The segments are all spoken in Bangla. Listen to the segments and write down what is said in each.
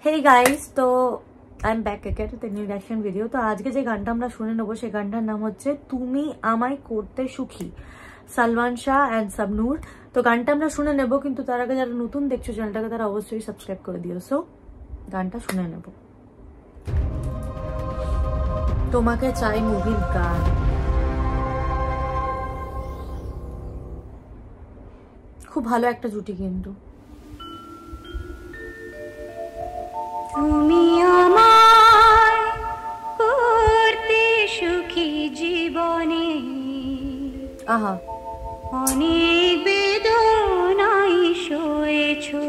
Hey guys, তো I'm back again with a new reaction video. তো আজকে যে গানটা আমরা শুনে নেবো সেই গানটার নাম হচ্ছে তুমি আমায় করতে সুখী, সালমান শাহ এন্ড সাবনুর। তো গানটা আমরা শুনে নেব, কিন্তু তার আগে যারা নতুন দেখছো চ্যানেলটাকে তারা অবশ্যই সাবস্ক্রাইব করে দিও। সো গানটা শুনে নেব। তোমাকে চাই মুভির গান। খুব ভালো একটা জুটি কিন্তু। তুমি আমায় করতে সুখী জীবনে, আহা অনেক বেদনায় সয়েছো।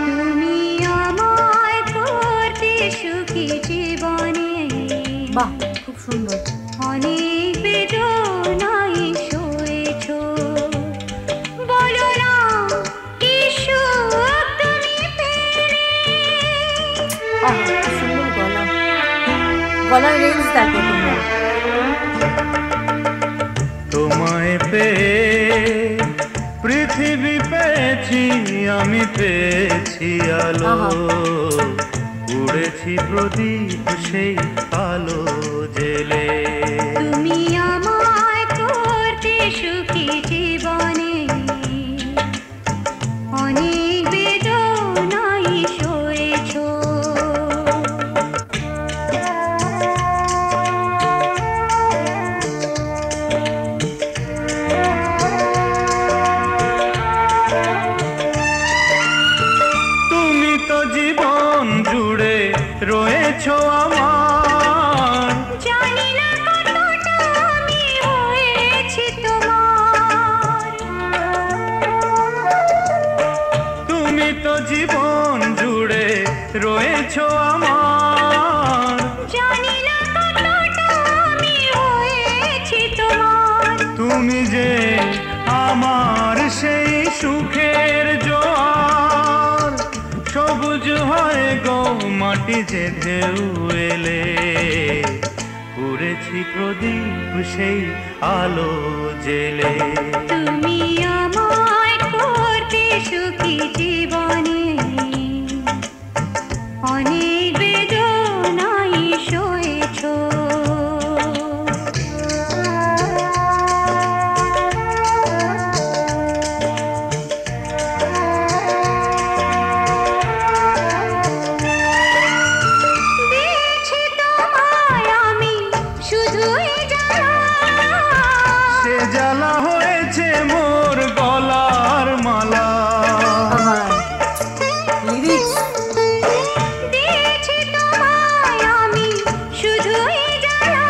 তুমি আমায় করতে সুখী জীবনে, বাহ খুব সুন্দর। অনেক বেদনায় সয়েছো। বলো না কি সুখ তুমি পেলে। আহা কি সুন্দর গলা, গলার রেঞ্জ দেখো তোমরা। তোমায় পেয়ে পৃথিবী পেয়েছি, আমি পেয়েছি আলো। উড়েছি প্রদীপ সেই আলো জেলে। তুমি আমায় করতে সুখী জীবনে, অনেক বেদনায় সয়েছো। তুমি তো জীবন জুড়ে রয়েছো আমার, জানি না কতটা আমি হয়েছি তোমার। তুমি তো জীবন জুড়ে রয়েছো আমার, জানি না কতটা আমি হয়েছি তোমার। তুমি যে আমার সেই সুখের জোয়ার, সবুজ হয় গো মাটি যে ঢেউ এলে। উড়েছি প্রদীপ সেই আলো জেলে। তুমি আমায় করতে সুখী জীবনে, অনেক বেদনায় সয়েছো। দিয়েছি তোমায় আমি শুধুই জ্বালা, সে জ্বালা হয়েছে মোর গলার মালা। লিরিক্স দিয়েছি তোমায় আমি শুধুই জ্বালা,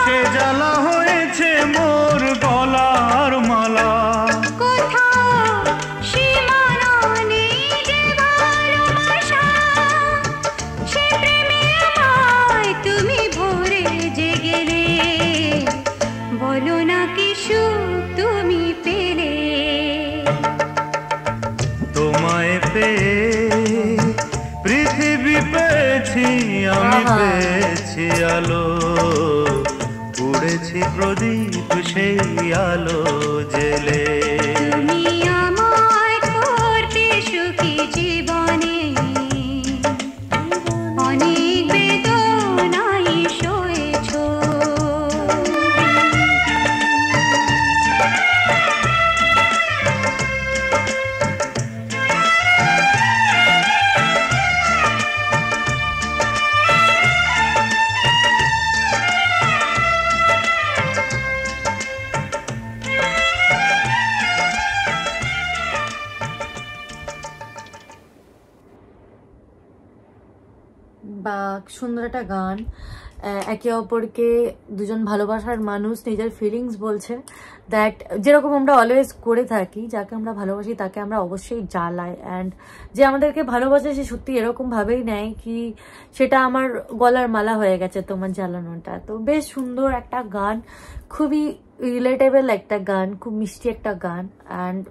সে জ্বালা হয়েছে মোর গলার মালা। কোথাও সীমানা নেই যে ভালোবাসা, সে প্রেমে আমায় তুমি ভরে যে গেলে। বলো না কি সুখ তুমি পেলে। তোমায় পেয়ে পৃথিবী পেয়েছি, আমি আহা। পেয়েছি আলো। উড়েছি প্রদীপ সেই আলো জেলে। তুমি আমায় করতে সুখী জীবনে, অনেক বেদনায় সয়েছো। বা সুন্দর একটা গান। একে অপরকে দুজন ভালোবাসার মানুষ নিজের ফিলিংস বলছে, দ্যাট যেরকম আমরা অলওয়েজ করে থাকি, যাকে আমরা ভালোবাসি তাকে আমরা অবশ্যই জ্বালাই, অ্যান্ড যে আমাদেরকে ভালোবাসে সে সত্যি এরকম ভাবেই নেয় কি সেটা আমার গলার মালা হয়ে গেছে তোমার জ্বালানোটা। তো বেশ সুন্দর একটা গান, খুবই রিলেটেবল একটা গান, খুব মিষ্টি একটা গান। অ্যান্ড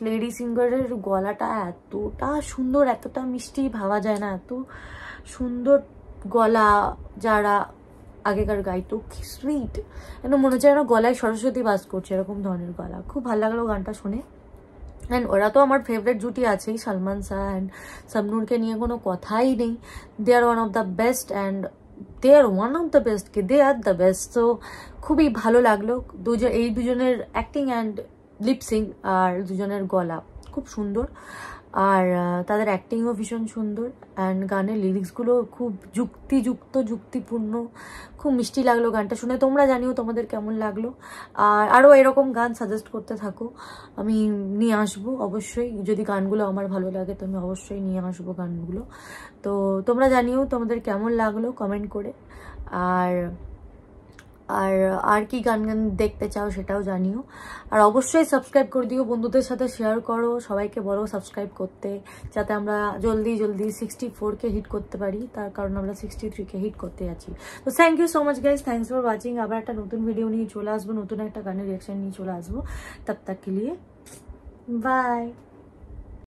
লেডি সিঙ্গারের গলাটা এতটা সুন্দর, এতটা মিষ্টি ভাবা যায় না, এত সুন্দর গলা। যারা আগেকার গাইতো, কি সুইট, যেন মনে হচ্ছে যেন গলায় সরস্বতী বাস করছে, এরকম ধরনের গলা। খুব ভালো লাগলো গানটা শুনে। অ্যান্ড ওরা তো আমার ফেভারিট জুটি আছেই, সালমান শাহ অ্যান্ড শাবনূরকে নিয়ে কোনো কথাই নেই। They are one of the best and they are one of the best, কি দে আর দ্য বেস্ট। তো খুবই ভালো লাগলো এই দুজনের অ্যাক্টিং অ্যান্ড লিপসিং, আর দুজনের গলা খুব সুন্দর, আর তাদের অ্যাক্টিংও ভীষণ সুন্দর। অ্যান্ড গানের লিরিক্সগুলো খুব যুক্তিপূর্ণ, খুব মিষ্টি লাগলো গানটা শুনে। তোমরা জানিও তোমাদের কেমন লাগলো, আর আরও এরকম গান সাজেস্ট করতে থাকো, আমি নিয়ে আসবো অবশ্যই। যদি গানগুলো আমার ভালো লাগে তো আমি অবশ্যই নিয়ে আসবো গানগুলো। তো তোমরা জানিও তোমাদের কেমন লাগলো কমেন্ট করে, আর কি গান দেখতে চাও সেটাও জানিও। আর অবশ্যই সাবস্ক্রাইব করে দিও, বন্ধুদের সাথে শেয়ার করো, সবাইকে বলো সাবস্ক্রাইব করতে, যাতে আমরা জলদি 64কে হিট করতে পারি, তার কারণ আমরা 63কে হিট করতে যাচ্ছি। তো thank you so much guys, thanks for watching. আবার একটা নতুন ভিডিও নিয়ে চলে আসবো, নতুন একটা গানের রিয়াকশন নিয়ে চলে আসবো। তব তক কে লিয়ে বাই।